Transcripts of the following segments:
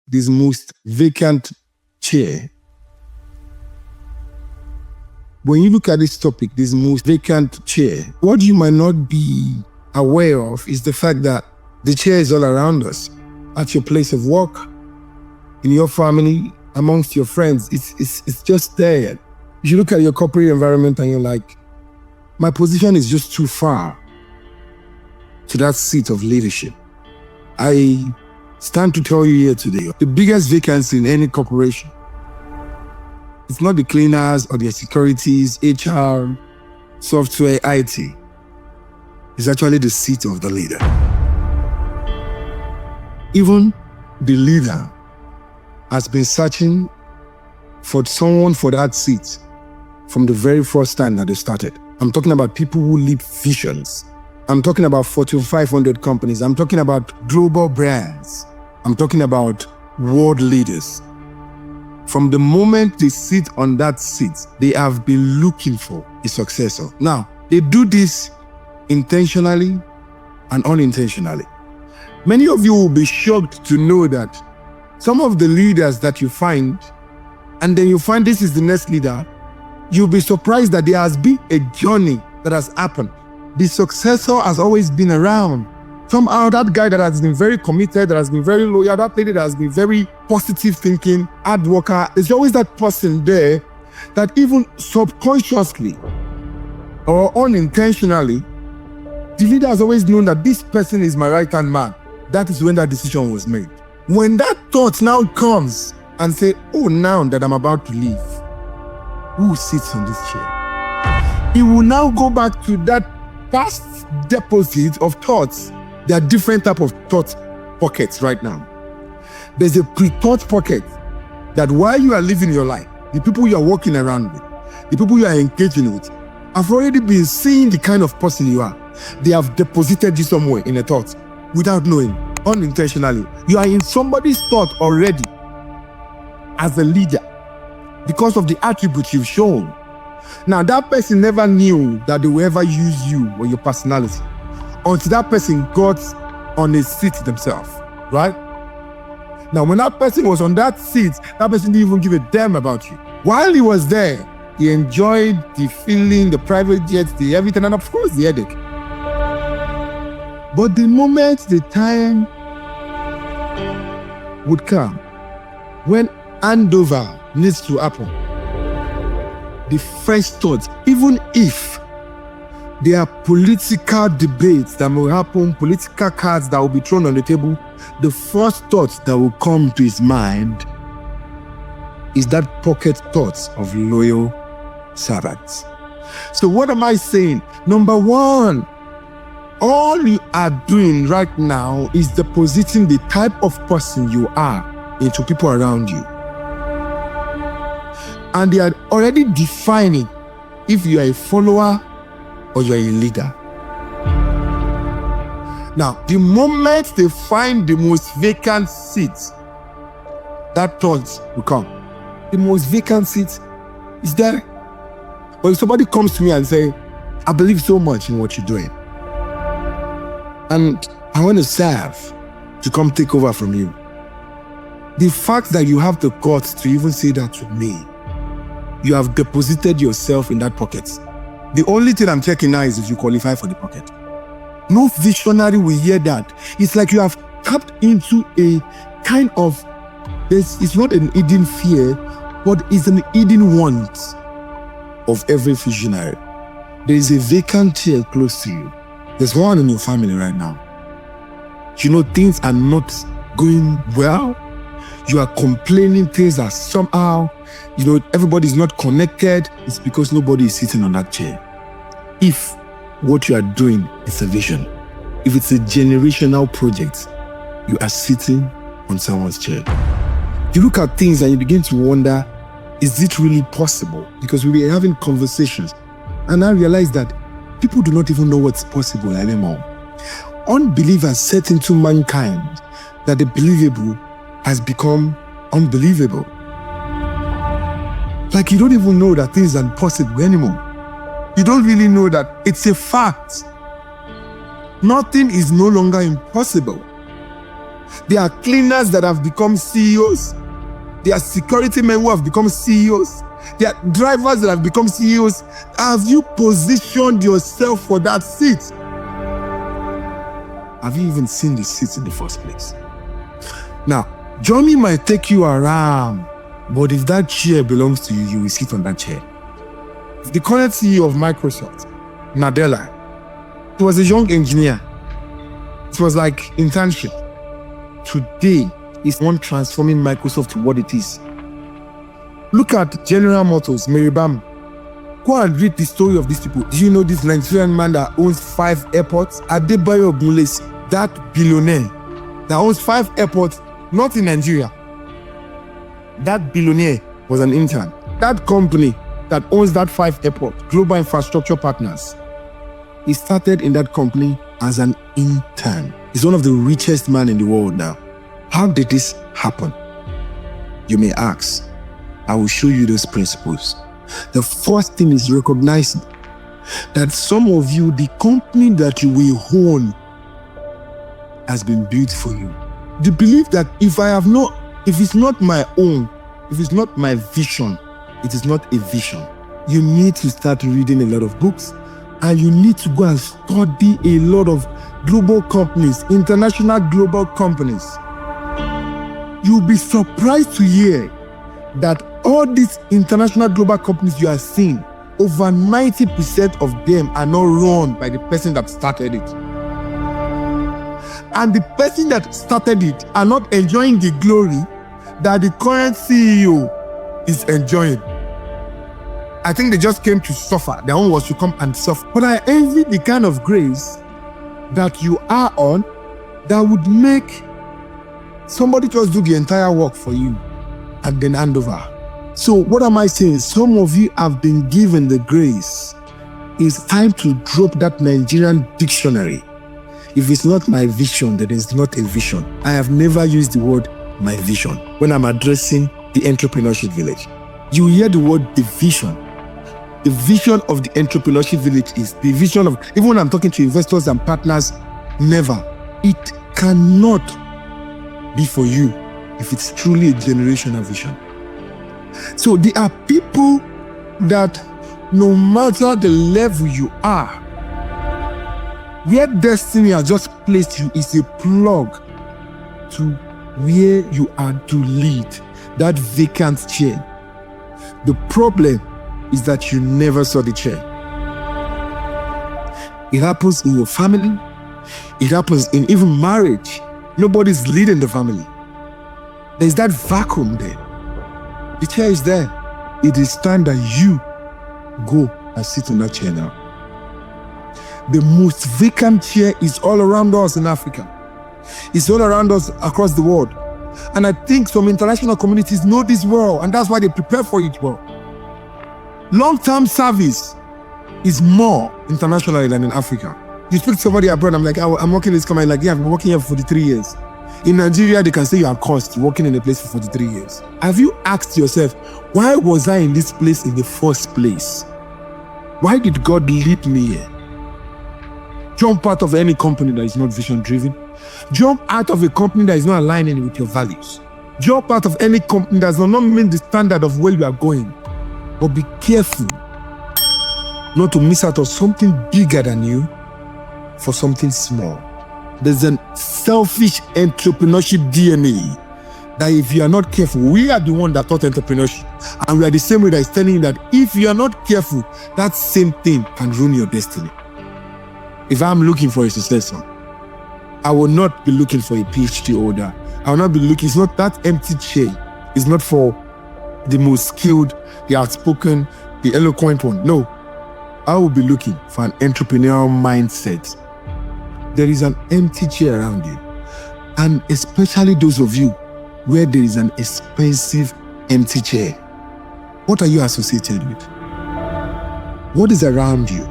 this most vacant chair. When you look at this topic, this most vacant chair, what you might not be aware of is the fact that the chair is all around us, at your place of work, in your family, amongst your friends. It's just there. You look at your corporate environment and you're like, my position is just too far to that seat of leadership. I stand to tell you here today, the biggest vacancy in any corporation, it's not the cleaners or the securities, HR, software, IT. It's actually the seat of the leader. Even the leader has been searching for someone for that seat from the very first time that they started. I'm talking about people who lead visions. I'm talking about Fortune 500 companies. I'm talking about global brands. I'm talking about world leaders. From the moment they sit on that seat, they have been looking for a successor. Now, they do this intentionally and unintentionally. Many of you will be shocked to know that some of the leaders that you find, and then you find this is the next leader, you'll be surprised that there has been a journey that has happened. The successor has always been around. Somehow that guy that has been very committed, that has been very loyal, that lady that has been very positive thinking, hard worker, there's always that person there that even subconsciously or unintentionally, the leader has always known that this person is my right-hand man. That is when that decision was made. When that thought now comes and say, oh, now that I'm about to leave, who sits on this chair? He will now go back to that past deposit of thoughts. There are different types of thought pockets right now. There's a pre-thought pocket that while you are living your life, the people you are walking around with, the people you are engaging with, have already been seeing the kind of person you are. They have deposited you somewhere in a thought without knowing, unintentionally. You are in somebody's thought already as a leader because of the attributes you've shown. Now, that person never knew that they will ever use you or your personality until that person got on a seat themselves, right? Now, when that person was on that seat, that person didn't even give a damn about you. While he was there, he enjoyed the feeling, the private jets, the everything, and of course, the headache. But the moment the time would come when handover needs to happen, the first thought, even if there are political debates that will happen, political cards that will be thrown on the table, the first thought that will come to his mind is that pocket thought of loyal servants. So what am I saying? Number one, all you are doing right now is depositing the type of person you are into people around you. And they are already defining if you are a follower or you are a leader. Now, the moment they find the most vacant seat, that thought will come. The most vacant seat is there. But if somebody comes to me and say, I believe so much in what you're doing, and I want to serve to come take over from you. The fact that you have the guts to even say that to me, you have deposited yourself in that pocket. The only thing I'm checking now is if you qualify for the pocket. No visionary will hear that. It's like you have tapped into a kind of, it's not an hidden fear, but it's an hidden want of every visionary. There is a vacant chair close to you. There's one in your family right now. You know things are not going well. You are complaining things are somehow, everybody's not connected. It's because nobody is sitting on that chair. If what you are doing is a vision, if it's a generational project, you are sitting on someone's chair. You look at things and you begin to wonder, is it really possible? Because we were having conversations and I realized that people do not even know what's possible anymore. Unbelievers set into mankind that the believable has become unbelievable. Like you don't even know that things are impossible anymore. You don't really know that it's a fact. Nothing is no longer impossible. There are cleaners that have become CEOs. There are security men who have become CEOs. There are drivers that have become CEOs. Have you positioned yourself for that seat? Have you even seen the seat in the first place? Now, journey might take you around, but if that chair belongs to you, you will sit on that chair. The current CEO of Microsoft, Nadella, he was a young engineer. It was like internship. Today, he's one transforming Microsoft to what it is. Look at General Motors, Meribam. Go and read the story of these people. Do you know this Nigerian man that owns 5 airports? Adebayo Ogunlesi, that billionaire that owns 5 airports, not in Nigeria. That billionaire was an intern. That company that owns that 5 airports, Global Infrastructure Partners, he started in that company as an intern. He's one of the richest men in the world now. How did this happen? You may ask. I will show you those principles. The first thing is recognizing that some of you, the company that you will own has been built for you. The belief that if it's not my own, if it's not my vision, it is not a vision. You need to start reading a lot of books, and you need to go and study a lot of global companies, international global companies. You'll be surprised to hear that all these international global companies you are seeing, over 90% of them are not run by the person that started it. And the person that started it are not enjoying the glory that the current CEO is enjoying. I think they just came to suffer. Their own was to come and suffer. But I envy the kind of grace that you are on that would make somebody just do the entire work for you and then hand over. So what am I saying? Some of you have been given the grace. It's time to drop that Nigerian dictionary. If it's not my vision, then it's not a vision. I have never used the word my vision when I'm addressing the entrepreneurship village. You hear the word the vision. The vision of the entrepreneurship village is the vision of, even when I'm talking to investors and partners, never. It cannot be for you if it's truly a generational vision. So there are people that no matter the level you are, where destiny has just placed you is a plug to where you are to lead, that vacant chair. The problem is that you never saw the chair. It happens in your family. It happens in even marriage. Nobody's leading the family. There's that vacuum there. The chair is there. It is time that you go and sit on that chair now. The most vacant chair is all around us in Africa. It's all around us across the world. And I think some international communities know this well, and that's why they prepare for it well. Long-term service is more internationally than in Africa. You speak to somebody abroad, I'm like, I'm working in this company. Like, yeah, I've been working here for 43 years. In Nigeria, they can say you are cursed working in a place for 43 years. Have you asked yourself, why was I in this place in the first place? Why did God lead me here? Jump out of any company that is not vision-driven. Jump out of a company that is not aligning with your values. Jump out of any company that does not meet the standard of where you are going. But be careful not to miss out on something bigger than you for something small. There's a selfish entrepreneurship DNA that if you are not careful, we are the one that taught entrepreneurship. And we are the same way that is telling you that if you are not careful, that same thing can ruin your destiny. If I'm looking for a successor, I will not be looking for a PhD holder. I will not be looking, it's not that empty chair. It's not for the most skilled, the outspoken, the eloquent one. No, I will be looking for an entrepreneurial mindset. There is an empty chair around you. And especially those of you where there is an expensive empty chair. What are you associated with? What is around you?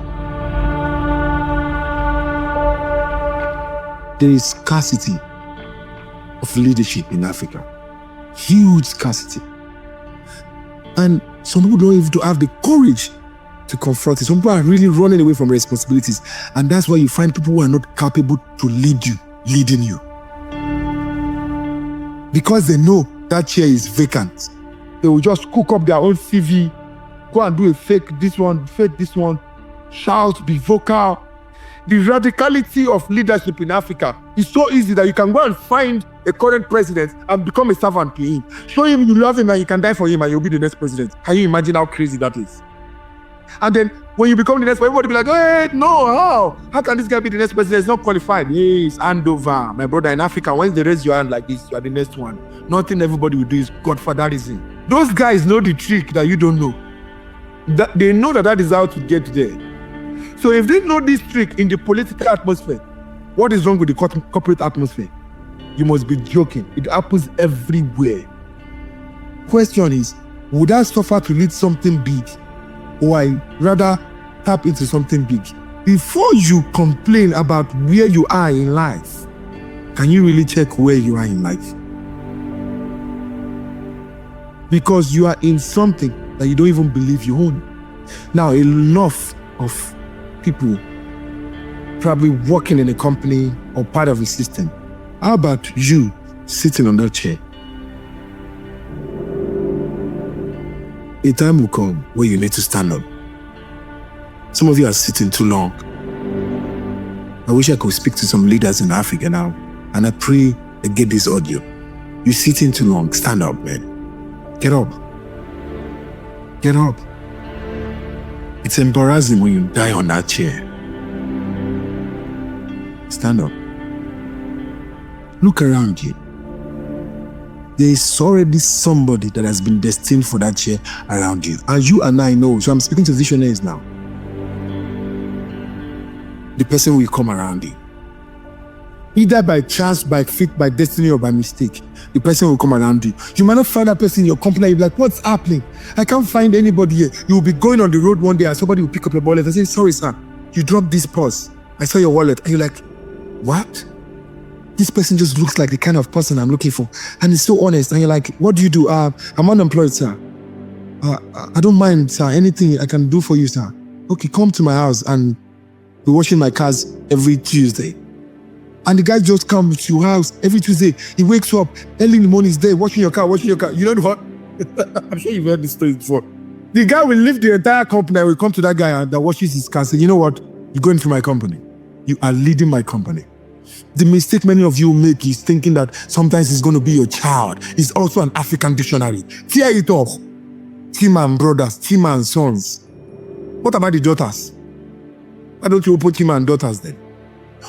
There is scarcity of leadership in Africa. Huge scarcity. And some people don't even have the courage to confront it. Some people are really running away from responsibilities. And that's why you find people who are not capable to lead you, leading you. because they know that chair is vacant. They will just cook up their own CV, go and do a fake this one, shout, be vocal. The radicality of leadership in Africa is so easy that you can go and find a current president and become a servant to him. Show him you love him and you can die for him and you'll be the next president. Can you imagine how crazy that is? And then when you become the next president, everybody will be like, hey, no, how? How can this guy be the next president? He's not qualified. Yes, hand over. My brother, in Africa, once they raise your hand like this, you are the next one. Nothing everybody will do is godfatherism. Those guys know the trick that you don't know. That they know that is how to get there. So if they know this trick in the political atmosphere, what is wrong with the corporate atmosphere? You must be joking. It happens everywhere. Question is, would I suffer to lead something big, or I rather tap into something big? Before you complain about where you are in life, can you really check where you are in life? Because you are in something that you don't even believe you own. Now, enough of people probably working in a company or part of a system. How about you sitting on that chair? A time will come where you need to stand up. Some of you are sitting too long. I wish I could speak to some leaders in Africa now, and I pray they get this audio. You're sitting too long. Stand up, man. Get up. Get up. It's embarrassing when you die on that chair. Stand up. Look around you. There is already somebody that has been destined for that chair around you. And you and I know, so I'm speaking to visionaries now. The person will come around you. Either by chance, by fate, by destiny, or by mistake. The person will come around you. You might not find that person in your company. You'll be like, what's happening? I can't find anybody here. You will be going on the road one day and somebody will pick up your wallet and say, sorry, sir, you dropped this purse. I saw your wallet. And you're like, what? This person just looks like the kind of person I'm looking for. And it's so honest. And you're like, what do you do? I'm unemployed, sir. I don't mind, sir. Anything I can do for you, sir. Okay, come to my house and be washing my cars every Tuesday. And the guy just comes to your house every Tuesday. He wakes up early in the morning, he's there washing your car. You know what? I'm sure you've heard this story before. The guy will leave the entire company and will come to that guy that washes his car and say, you know what? You're going to my company. You are leading my company. The mistake many of you make is thinking that sometimes it's going to be your child. It's also an African dictionary. Tear it off. Team and brothers, team and sons. What about the daughters? Why don't you put team and daughters then?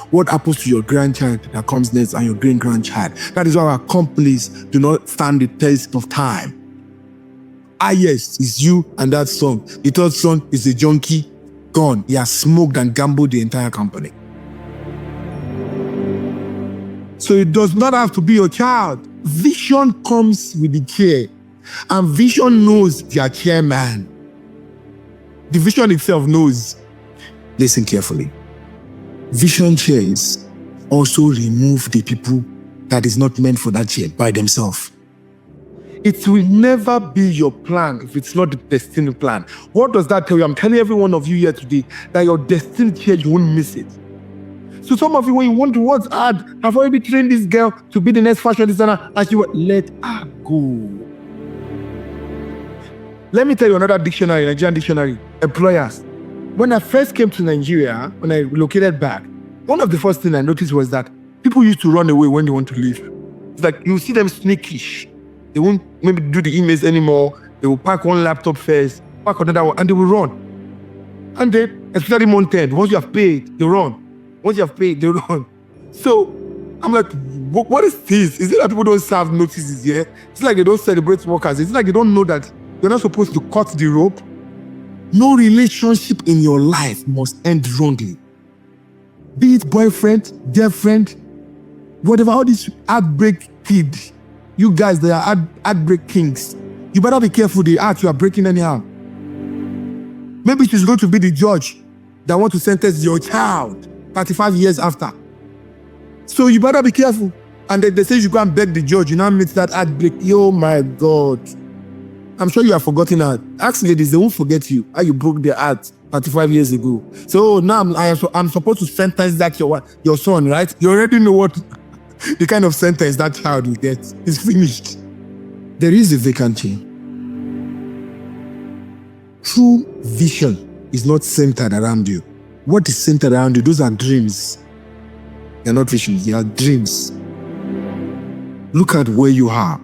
What happens to your grandchild that comes next and your great-grandchild? That is why our companies do not stand the test of time. Yes, it's you and that son. The third son is a junkie, gone. He has smoked and gambled the entire company. So it does not have to be your child. Vision comes with the chair, and vision knows their chairman. The vision itself knows. Listen carefully. Vision chairs also remove the people that is not meant for that chair by themselves. It will never be your plan if it's not the destined plan. What does that tell you? I'm telling every one of you here today that your destined chair, you won't miss it. So some of you, when you wonder what's hard, I've already trained this girl to be the next fashion designer, and she will let her go. Let me tell you another dictionary, Nigerian dictionary, employers. When I first came to Nigeria, when I relocated back, one of the first things I noticed was that people used to run away when they want to leave. It's like you see them sneakish. They won't maybe do the emails anymore. They will pack one laptop first, pack another one, and they will run. And then, especially month end, once you have paid, they run. Once you have paid, they run. So I'm like, what is this? Is it that people don't serve notices here? It's like they don't celebrate workers. It's like they don't know that you're not supposed to cut the rope. No relationship in your life must end wrongly. Be it boyfriend, girlfriend, whatever, all these heartbreak kids. You guys, they are heartbreak kings. You better be careful the heart you are breaking anyhow. Maybe she's going to be the judge that want to sentence your child 35 years after. So you better be careful. And they say you go and beg the judge, you now meet that heartbreak. Oh my God. I'm sure you have forgotten that. Ask ladies, they won't forget you. How you broke their heart 35 years ago. So now I'm supposed to sentence that your son, right? You already know what The kind of sentence that child will get is finished. There is a vacancy. True vision is not centered around you. What is centered around you? Those are dreams. They're not visions, they are dreams. Look at where you are.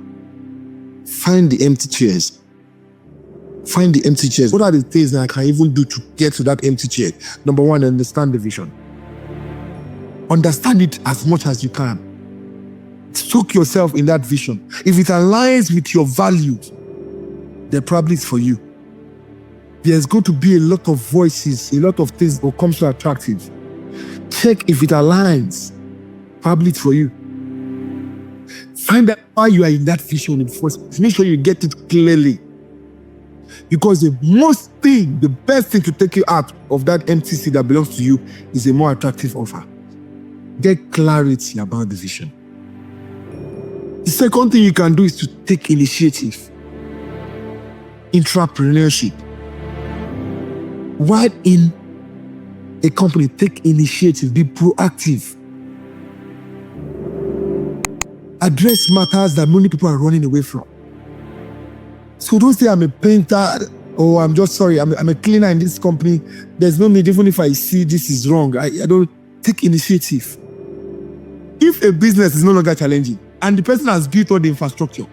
Find the empty chairs. Find the empty chairs. What are the things that I can even do to get to that empty chair? Number one, understand the vision. Understand it as much as you can. Soak yourself in that vision. If it aligns with your values, then probably it's for you. There's going to be a lot of voices, a lot of things that will come so attractive. Check if it aligns. Probably it's for you. Find out why you are in that vision in the first place. Make sure you get it clearly. Because the best thing to take you out of that empty seat that belongs to you is a more attractive offer. Get clarity about the vision. The second thing you can do is to take initiative. Entrepreneurship. While in a company, take initiative, be proactive. Address matters that many people are running away from. So don't say I'm a painter or I'm a cleaner in this company. There's no need, even if I see this is wrong. I don't take initiative. If a business is no longer challenging and the person has built all the infrastructure,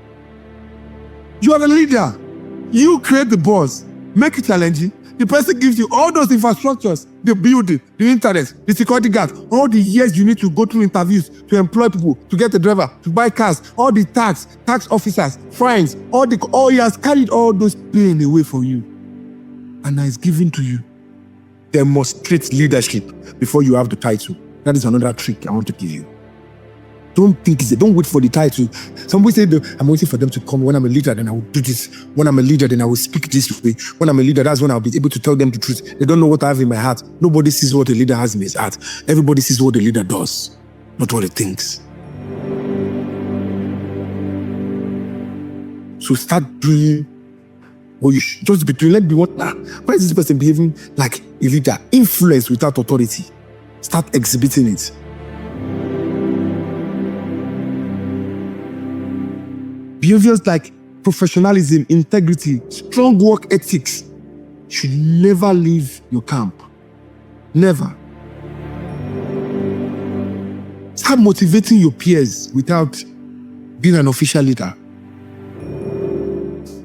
you are the leader. You create the boss, make it challenging. The person gives you all those infrastructures, the building, the internet, the security guards, all the years you need to go through interviews, to employ people, to get a driver, to buy cars, all the tax officers, fines, all he has carried all those pain away from you. And now it's given to you. Demonstrate leadership before you have the title. That is another trick I want to give you. Don't wait for the title. Somebody say, I'm waiting for them to come. When I'm a leader, then I will do this. When I'm a leader, then I will speak this way. When I'm a leader, that's when I'll be able to tell them the truth. They don't know what I have in my heart. Nobody sees what a leader has in his heart. Everybody sees what the leader does, not what he thinks. So start doing what you should just be doing. Let me why is this person behaving like a leader? Influence without authority. Start exhibiting it. Behaviors like professionalism, integrity, strong work ethics should never leave your camp. Never. Start motivating your peers without being an official leader.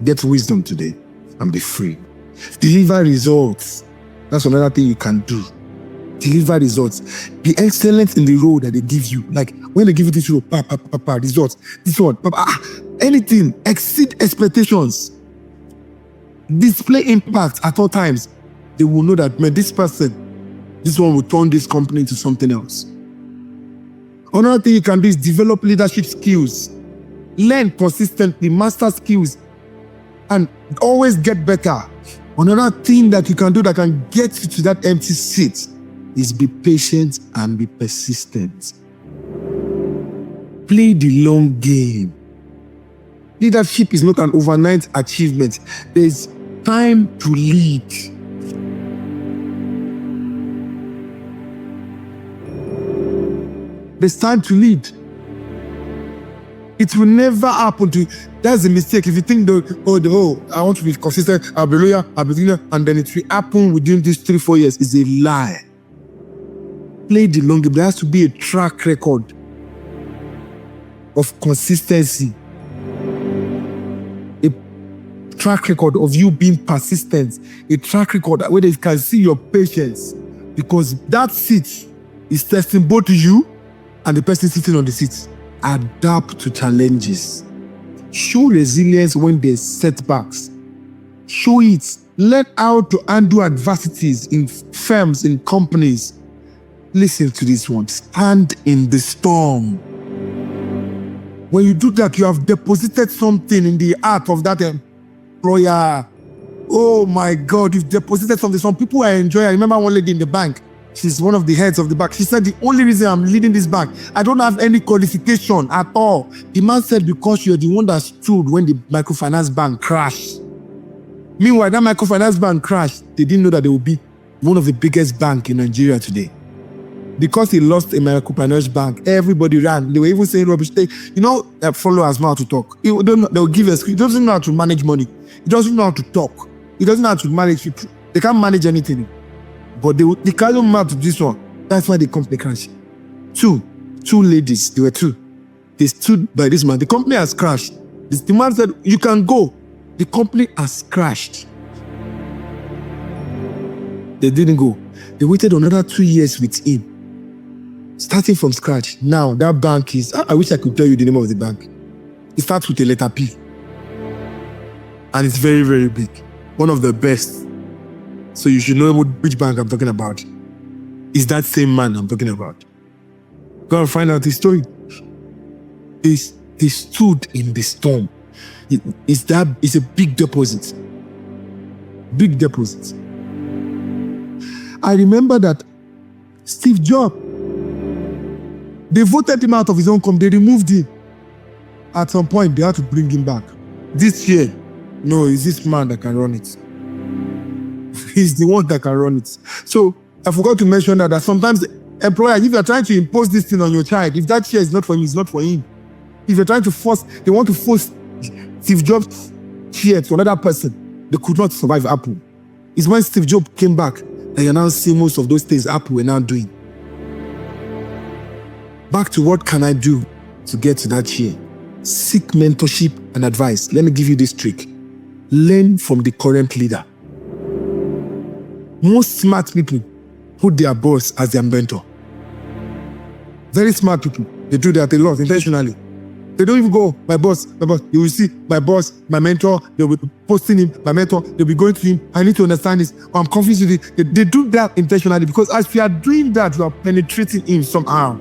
Get wisdom today and be free. Deliver results. That's another thing you can do. Deliver results. Be excellent in the role that they give you. Like when they give you this role, results, this one, anything, exceed expectations. Display impact at all times. They will know that, man, this one will turn this company into something else. Another thing you can do is develop leadership skills. Learn consistently, master skills, and always get better. Another thing that you can do that can get you to that empty seat is be patient and be persistent. Play the long game. Leadership is not an overnight achievement. There's time to lead. There's time to lead. It will never happen to you. That's a mistake. If you think, I want to be consistent, I'll be loyal, and then it will happen within these 3-4 years, is a lie. Play the long game. There has to be a track record of consistency. A track record of you being persistent. A track record where they can see your patience. Because that seat is testing both you and the person sitting on the seat. Adapt to challenges. Show resilience when there's setbacks. Show it. Learn how to handle adversities in firms, in companies. Listen to this one. Stand in the storm. When you do that, you have deposited something in the heart of that employer. Oh my God, you've deposited something. Some people I enjoy. I remember one lady in the bank. She's one of the heads of the bank. She said, the only reason I'm leading this bank, I don't have any qualification at all. The man said, because you're the one that stood when the microfinance bank crashed. Meanwhile, that microfinance bank crashed. They didn't know that they would be one of the biggest banks in Nigeria today. Because he lost a microfinance bank, everybody ran. They were even saying rubbish. Followers know how to talk. They'll give a script. He doesn't know how to manage money. He doesn't know how to talk. He doesn't know how to manage people. They can't manage anything. But they can't know how to do this one. That's why the company crashed. Two ladies, they were two. They stood by this man. The company has crashed. The man said, you can go. The company has crashed. They didn't go. They waited another 2 years with him. Starting from scratch. Now, that bank is... I wish I could tell you the name of the bank. It starts with a letter P. And it's very, very big. One of the best. So you should know which bank I'm talking about. It's that same man I'm talking about. Go and find out his story. They stood in the storm. It's a big deposit. Big deposit. I remember that Steve Jobs, they voted him out of his own company. They removed him. At some point, they had to bring him back. This year, no, it's this man that can run it. He's the one that can run it. So, I forgot to mention that sometimes employers, if you're trying to impose this thing on your child, if that chair is not for him, it's not for him. If you're trying to they want to force Steve Jobs' chair to another person, they could not survive Apple. It's when Steve Jobs came back that you now see most of those things Apple were now doing. Back to what can I do to get to that chair? Seek mentorship and advice. Let me give you this trick. Learn from the current leader. Most smart people put their boss as their mentor. Very smart people. They do that a lot intentionally. They don't even go, my boss. You will see, my boss, my mentor, they'll be posting him, my mentor, they'll be going to him, I need to understand this, or I'm confused with it. They do that intentionally because as you are doing that, you are penetrating him somehow.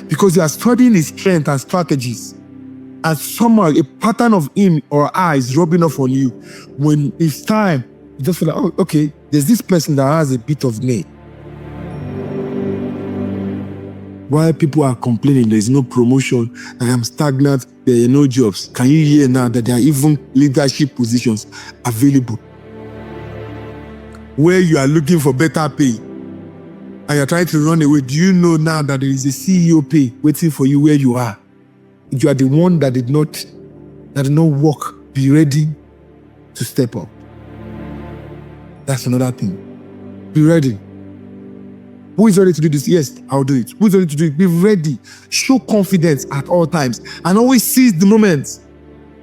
Because you are studying his strength and strategies. And somehow a pattern of him or her is rubbing off on you. When it's time, you just feel like, oh, okay, there's this person that has a bit of me. While people are complaining there is no promotion, I am stagnant, there are no jobs. Can you hear now that there are even leadership positions available? Where you are looking for better pay and you're trying to run away, do you know now that there is a CEO pay waiting for you where you are? You are the one that did not work, be ready to step up. That's another thing. Be ready. Who is ready to do this? Yes, I'll do it. Who is ready to do it? Be ready. Show confidence at all times and always seize the moment.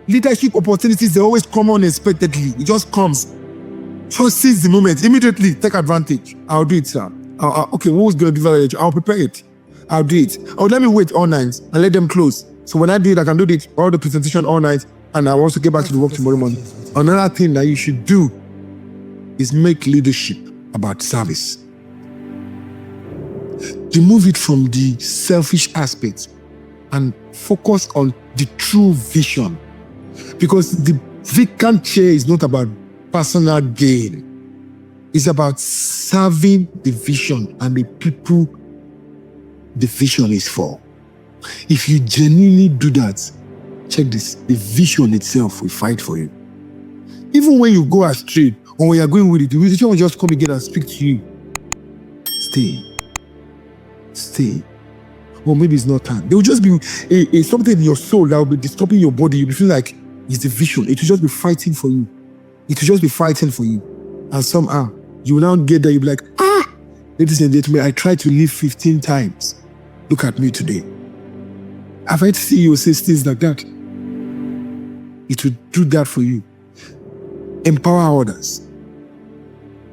Leadership opportunities, they always come unexpectedly. It just comes. Just seize the moment. Immediately take advantage. I'll do it, sir. Okay, who's going to do that? I'll prepare it. I'll do it. Oh, let me wait all night and let them close. So when I do it, I can do it, all the presentation all night, and I'll also get back to the work tomorrow morning. Another thing that you should do is make leadership about service. Remove it from the selfish aspect and focus on the true vision. Because the vacant chair is not about personal gain. It's about serving the vision and the people the vision is for. If you genuinely do that, check this, the vision itself will fight for you. Even when you go astray, or when you're going with it, the vision will just come again and speak to you. Stay. Or maybe it's not time. There will just be something in your soul that will be disturbing your body. You'll feel like it's the vision. It will just be fighting for you. And somehow, you will now get there, you'll be like, ladies and gentlemen, I tried to live 15 times. Look at me today. I've heard CEOs say things like that. It will do that for you. Empower others.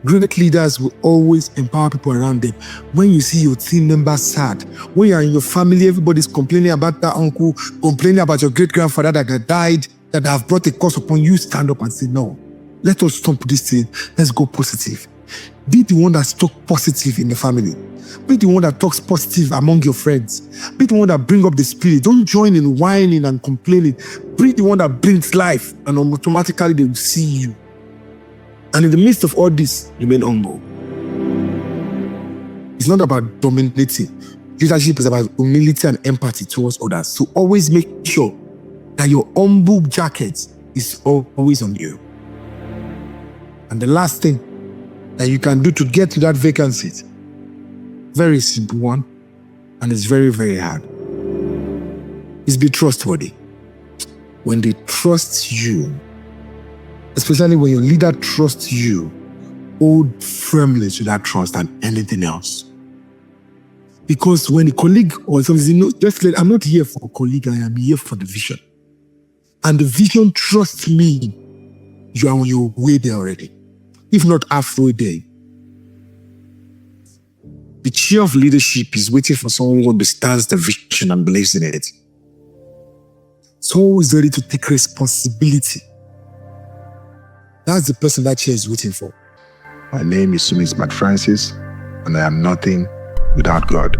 Great leaders will always empower people around them. When you see your team members sad, when you are in your family, everybody's complaining about that uncle, complaining about your great-grandfather that died, that have brought a curse upon you, stand up and say, no, let us stop this thing. Let's go positive. Be the one that talks positive in the family. Be the one that talks positive among your friends. Be the one that brings up the spirit. Don't join in whining and complaining. Be the one that brings life, and automatically they will see you. And in the midst of all this, remain humble. It's not about dominating. Leadership is about humility and empathy towards others. So always make sure that your humble jacket is always on you. And the last thing that you can do to get to that vacant seat, very simple one, And it's very, very hard, is be trustworthy. When they trust you, especially when your leader trusts you, hold firmly to that trust than anything else. Because when a colleague or something, I'm not here for a colleague, I am here for the vision. And the vision trusts me, you are on your way there already. If not halfway there. The chair of leadership is waiting for someone who understands the vision and believes in it. Someone who is ready to take responsibility. That's the person that chair is waiting for. My name is Summy Francis, and I am nothing without God.